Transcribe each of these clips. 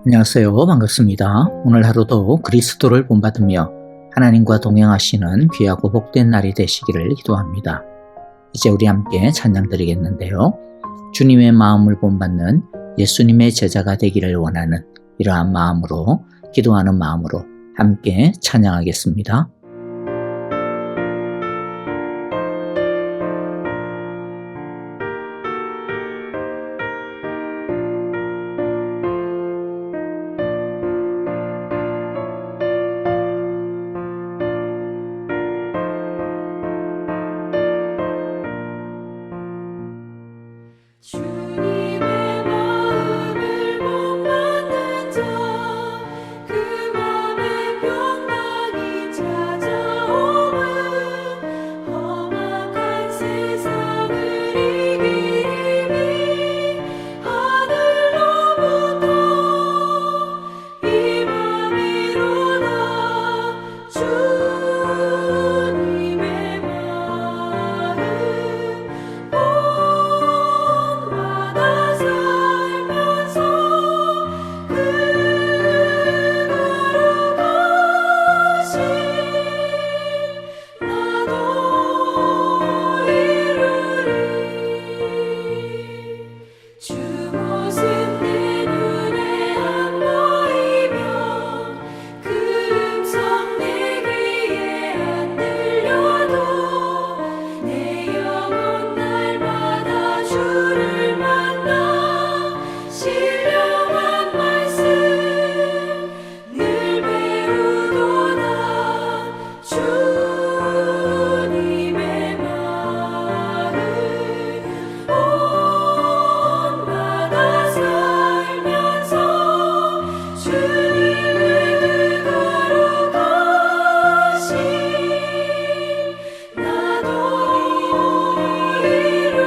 안녕하세요. 반갑습니다. 오늘 하루도 그리스도를 본받으며 하나님과 동행하시는 귀하고 복된 날이 되시기를 기도합니다. 이제 우리 함께 찬양 드리겠는데요. 주님의 마음을 본받는 예수님의 제자가 되기를 원하는 이러한 마음으로, 기도하는 마음으로 함께 찬양하겠습니다. 주님의 마음을 본받는 자, 그 맘에 평강이 찾아오는 험악한 세상을 이기리 하늘로부터 임함이로다. 주님의 마음 본받아 살면서 그거룩하신 나도 이루리. 주 모습 내 눈에 안 보이며 그 음성 내 귀에 안 들려도 내 영혼 날마다 주를 만나 신령한 말씀 늘 배우도다. 주님의 마음 본받아 살면서 주님의 거룩하신 나도 이루리.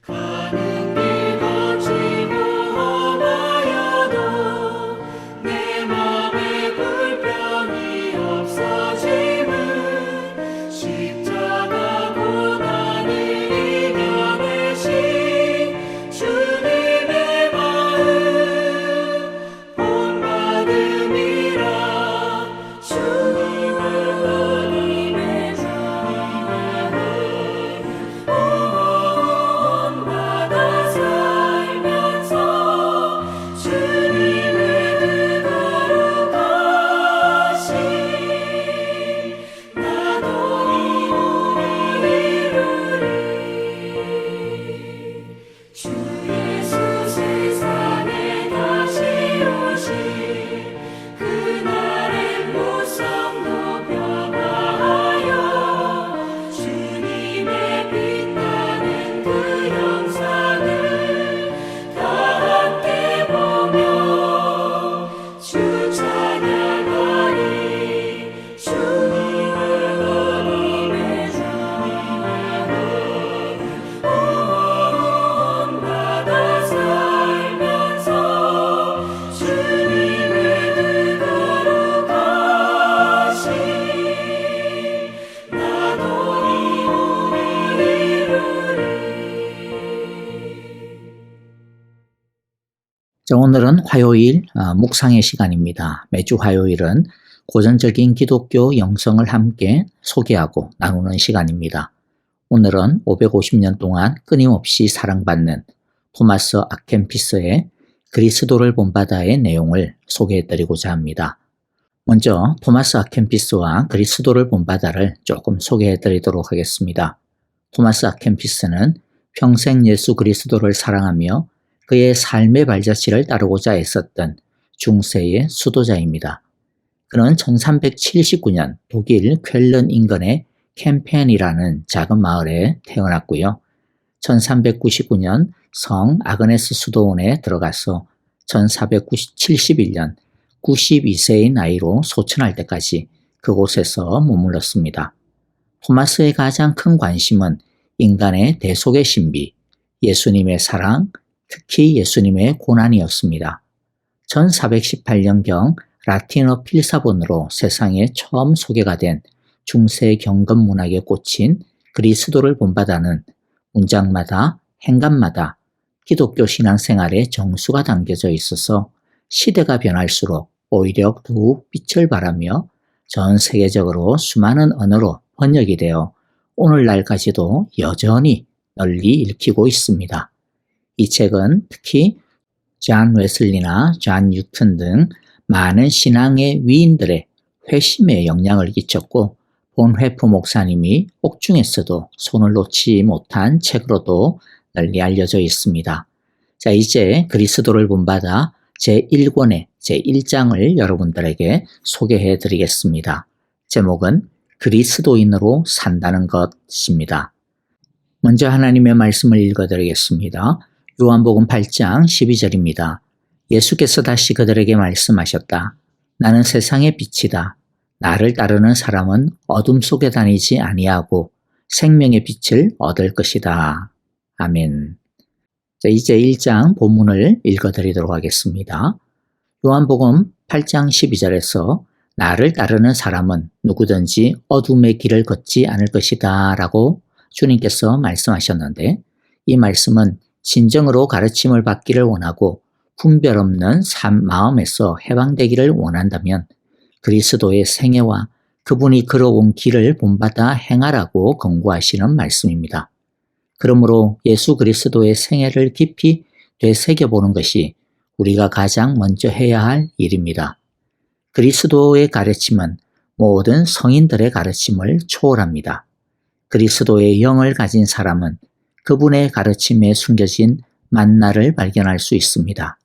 가는 길 거치고 험하여도 내 맘에 불평이 없어짐은 십자가 고난을 이겨내신 주님의 마음 본받음이라. 주님의 본받아 살면서 주님의 거룩하신 나도 이루리. 주 예수 세상에 다시 오실 그날의 무성도 변화하여 주님의 빛나는 그 영상을 다 함께 보며 주 찬양하리. 주님의 본받아 살면서 주님의 거룩하신 나도 이루리. 자, 오늘은 화요일 묵상의 시간입니다. 매주 화요일은 고전적인 기독교 영성을 함께 소개하고 나누는 시간입니다. 오늘은 550년 동안 끊임없이 사랑받는 토마스 아켄피스의 그리스도를 본받아의 내용을 소개해드리고자 합니다. 먼저 토마스 아켄피스와 그리스도를 본받아를 조금 소개해드리도록 하겠습니다. 토마스 아켄피스는 평생 예수 그리스도를 사랑하며 그의 삶의 발자취를 따르고자 애썼던 중세의 수도자입니다. 그는 1379년 독일 쾰른 인근의 캠펜이라는 작은 마을에 태어났고요. 1399년 성 아그네스 수도원에 들어가서 1471년 92세의 나이로 소천할 때까지 그곳에서 머물렀습니다. 토마스의 가장 큰 관심은 인간의 대속의 신비, 예수님의 사랑, 특히 예수님의 고난이었습니다. 1418년경 라틴어 필사본으로 세상에 처음 소개가 된 중세 경건 문학에 꽂힌 그리스도를 본받아는 문장마다 행간마다 기독교 신앙생활의 정수가 담겨져 있어서 시대가 변할수록 오히려 더욱 빛을 발하며 전 세계적으로 수많은 언어로 번역이 되어 오늘날까지도 여전히 널리 읽히고 있습니다. 이 책은 특히 존 웨슬리나 존 뉴턴 등 많은 신앙의 위인들의 회심에 영향을 끼쳤고 본회프 목사님이 옥중에서도 손을 놓지 못한 책으로도 널리 알려져 있습니다. 자, 이제 그리스도를 본받아 제1권의 제1장을 여러분들에게 소개해 드리겠습니다. 제목은 그리스도인으로 산다는 것입니다. 먼저 하나님의 말씀을 읽어 드리겠습니다. 요한복음 8장 12절입니다. 예수께서 다시 그들에게 말씀하셨다. 나는 세상의 빛이다. 나를 따르는 사람은 어둠 속에 다니지 아니하고 생명의 빛을 얻을 것이다. 아멘. 자, 이제 1장 본문을 읽어드리도록 하겠습니다. 요한복음 8장 12절에서 나를 따르는 사람은 누구든지 어둠의 길을 걷지 않을 것이다 라고 주님께서 말씀하셨는데, 이 말씀은 진정으로 가르침을 받기를 원하고 분별 없는 마음에서 해방되기를 원한다면 그리스도의 생애와 그분이 걸어온 길을 본받아 행하라고 권고하시는 말씀입니다. 그러므로 예수 그리스도의 생애를 깊이 되새겨보는 것이 우리가 가장 먼저 해야 할 일입니다. 그리스도의 가르침은 모든 성인들의 가르침을 초월합니다. 그리스도의 영을 가진 사람은 그분의 가르침에 숨겨진 만나를 발견할 수 있습니다.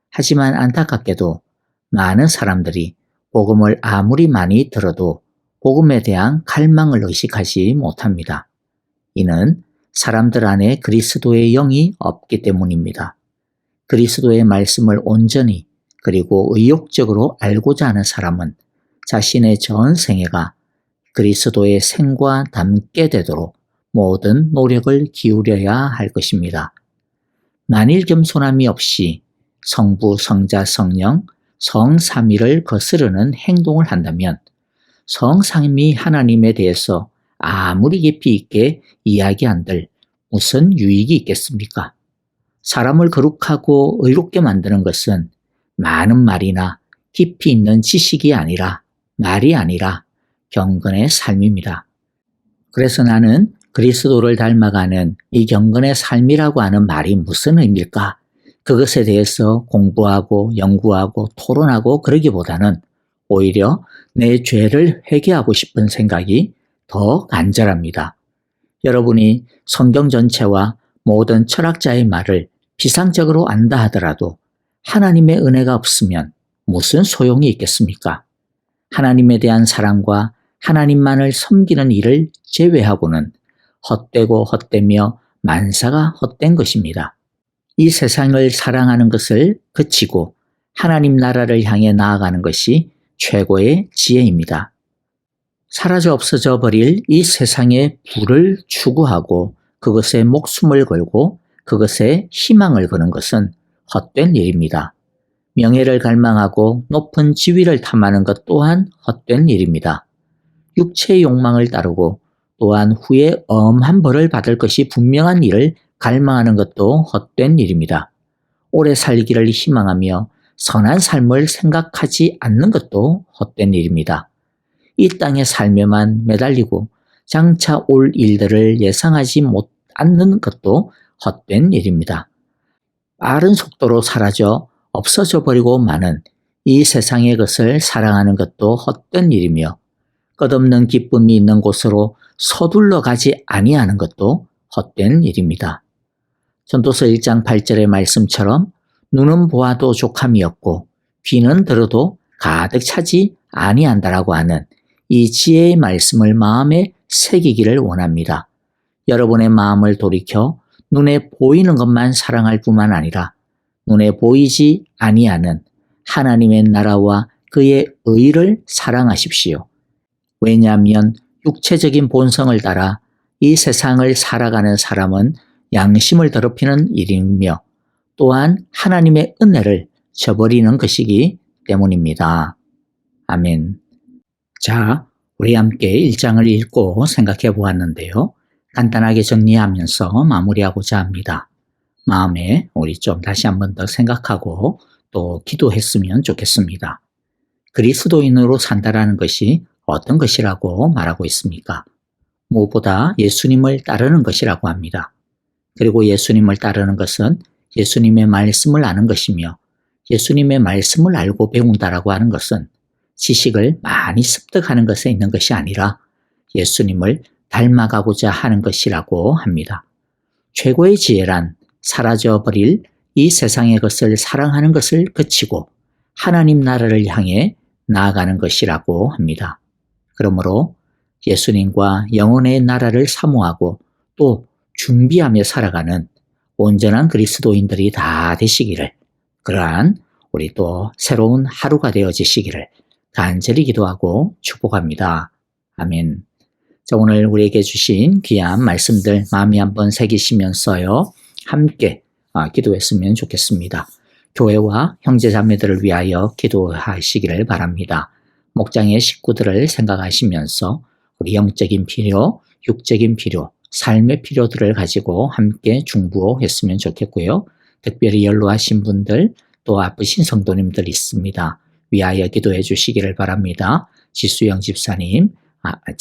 하지만 안타깝게도 많은 사람들이 복음을 아무리 많이 들어도 복음에 대한 갈망을 의식하지 못합니다. 이는 사람들 안에 그리스도의 영이 없기 때문입니다. 그리스도의 말씀을 온전히 그리고 의욕적으로 알고자 하는 사람은 자신의 전 생애가 그리스도의 생과 닮게 되도록 모든 노력을 기울여야 할 것입니다. 만일 겸손함이 없이 성부, 성자, 성령, 성삼위를 거스르는 행동을 한다면 성삼위 하나님에 대해서 아무리 깊이 있게 이야기한들 무슨 유익이 있겠습니까? 사람을 거룩하고 의롭게 만드는 것은 많은 말이나 깊이 있는 지식이 아니라 말이 아니라 경건의 삶입니다. 그래서 나는 그리스도를 닮아가는 이 경건의 삶이라고 하는 말이 무슨 의미일까? 그것에 대해서 공부하고 연구하고 토론하고 그러기보다는 오히려 내 죄를 회개하고 싶은 생각이 더 간절합니다. 여러분이 성경 전체와 모든 철학자의 말을 비상적으로 안다 하더라도 하나님의 은혜가 없으면 무슨 소용이 있겠습니까? 하나님에 대한 사랑과 하나님만을 섬기는 일을 제외하고는 헛되고 헛되며 만사가 헛된 것입니다. 이 세상을 사랑하는 것을 그치고 하나님 나라를 향해 나아가는 것이 최고의 지혜입니다. 사라져 없어져 버릴 이 세상의 부를 추구하고 그것에 목숨을 걸고 그것에 희망을 거는 것은 헛된 일입니다. 명예를 갈망하고 높은 지위를 탐하는 것 또한 헛된 일입니다. 육체의 욕망을 따르고 또한 후에 엄한 벌을 받을 것이 분명한 일을 갈망하는 것도 헛된 일입니다. 오래 살기를 희망하며 선한 삶을 생각하지 않는 것도 헛된 일입니다. 이 땅의 삶에만 매달리고 장차 올 일들을 예상하지 않는 것도 헛된 일입니다. 빠른 속도로 사라져 없어져 버리고 마는 이 세상의 것을 사랑하는 것도 헛된 일이며 끝없는 기쁨이 있는 곳으로 서둘러 가지 아니하는 것도 헛된 일입니다. 전도서 1장 8절의 말씀처럼 눈은 보아도 족함이었고 귀는 들어도 가득 차지 아니한다라고 하는 이 지혜의 말씀을 마음에 새기기를 원합니다. 여러분의 마음을 돌이켜 눈에 보이는 것만 사랑할 뿐만 아니라 눈에 보이지 아니하는 하나님의 나라와 그의 의를 사랑하십시오. 왜냐하면 육체적인 본성을 따라 이 세상을 살아가는 사람은 양심을 더럽히는 일이며 또한 하나님의 은혜를 저버리는 것이기 때문입니다. 아멘. 자, 우리 함께 1장을 읽고 생각해 보았는데요. 간단하게 정리하면서 마무리하고자 합니다. 마음에 우리 좀 다시 한번 더 생각하고 또 기도했으면 좋겠습니다. 그리스도인으로 산다라는 것이 어떤 것이라고 말하고 있습니까? 무엇보다 예수님을 따르는 것이라고 합니다. 그리고 예수님을 따르는 것은 예수님의 말씀을 아는 것이며 예수님의 말씀을 알고 배운다라고 하는 것은 지식을 많이 습득하는 것에 있는 것이 아니라 예수님을 닮아가고자 하는 것이라고 합니다. 최고의 지혜란 사라져버릴 이 세상의 것을 사랑하는 것을 그치고 하나님 나라를 향해 나아가는 것이라고 합니다. 그러므로 예수님과 영혼의 나라를 사모하고 또 준비하며 살아가는 온전한 그리스도인들이 다 되시기를, 그러한 우리 또 새로운 하루가 되어지시기를 간절히 기도하고 축복합니다. 아멘. 자, 오늘 우리에게 주신 귀한 말씀들 마음에 한번 새기시면서요, 함께 기도했으면 좋겠습니다. 교회와 형제자매들을 위하여 기도하시기를 바랍니다. 목장의 식구들을 생각하시면서 우리 영적인 필요, 육적인 필요, 삶의 필요들을 가지고 함께 중보했으면 좋겠고요. 특별히 연로하신 분들 또 아프신 성도님들 있습니다. 위하여 기도해 주시기를 바랍니다. 지수영 집사님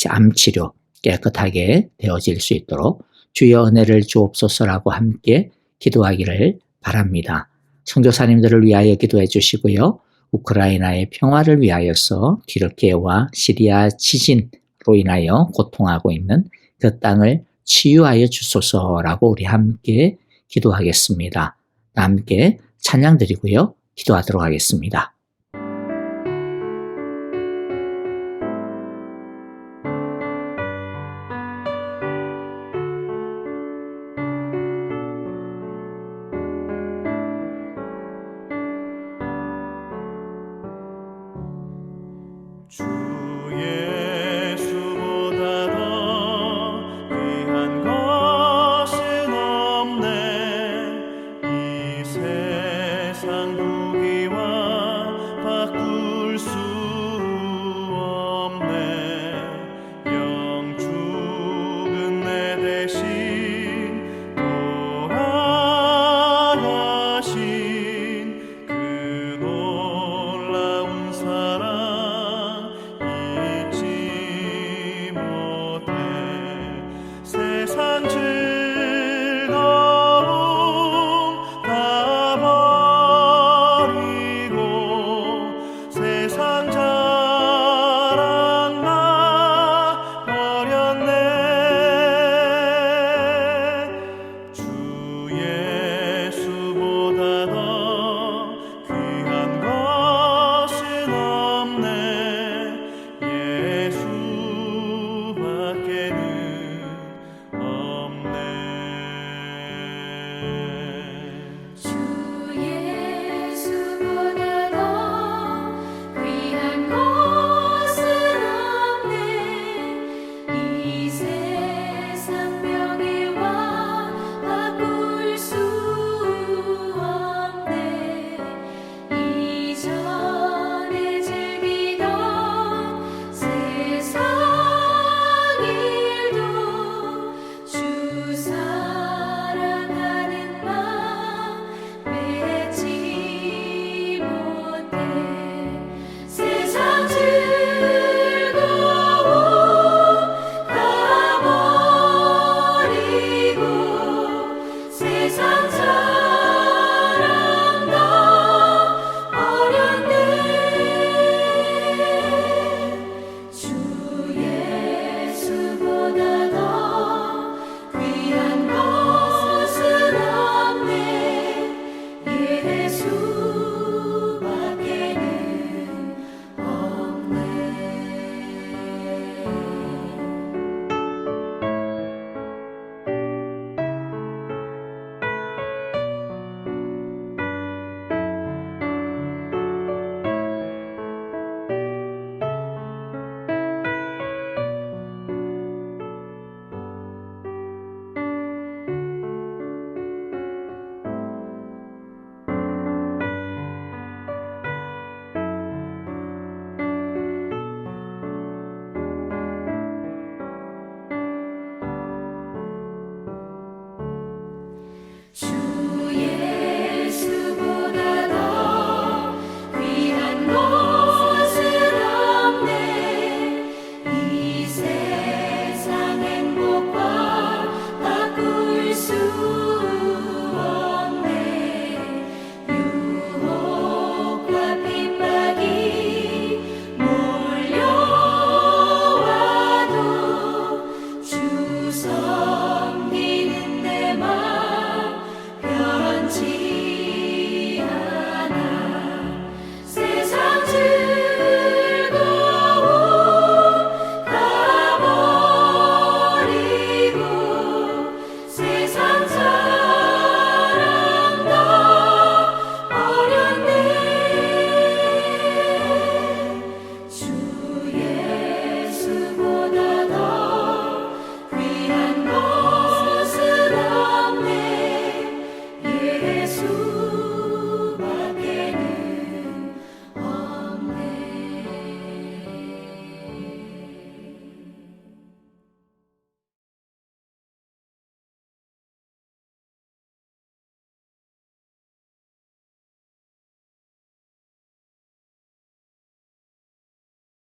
암치료 깨끗하게 되어질 수 있도록 주여 은혜를 주옵소서라고 함께 기도하기를 바랍니다. 선교사님들을 위하여 기도해 주시고요. 우크라이나의 평화를 위하여서 튀르키예와 시리아 지진으로 인하여 고통하고 있는 그 땅을 치유하여 주소서라고 우리 함께 기도하겠습니다. 함께 찬양 드리고요. 기도하도록 하겠습니다.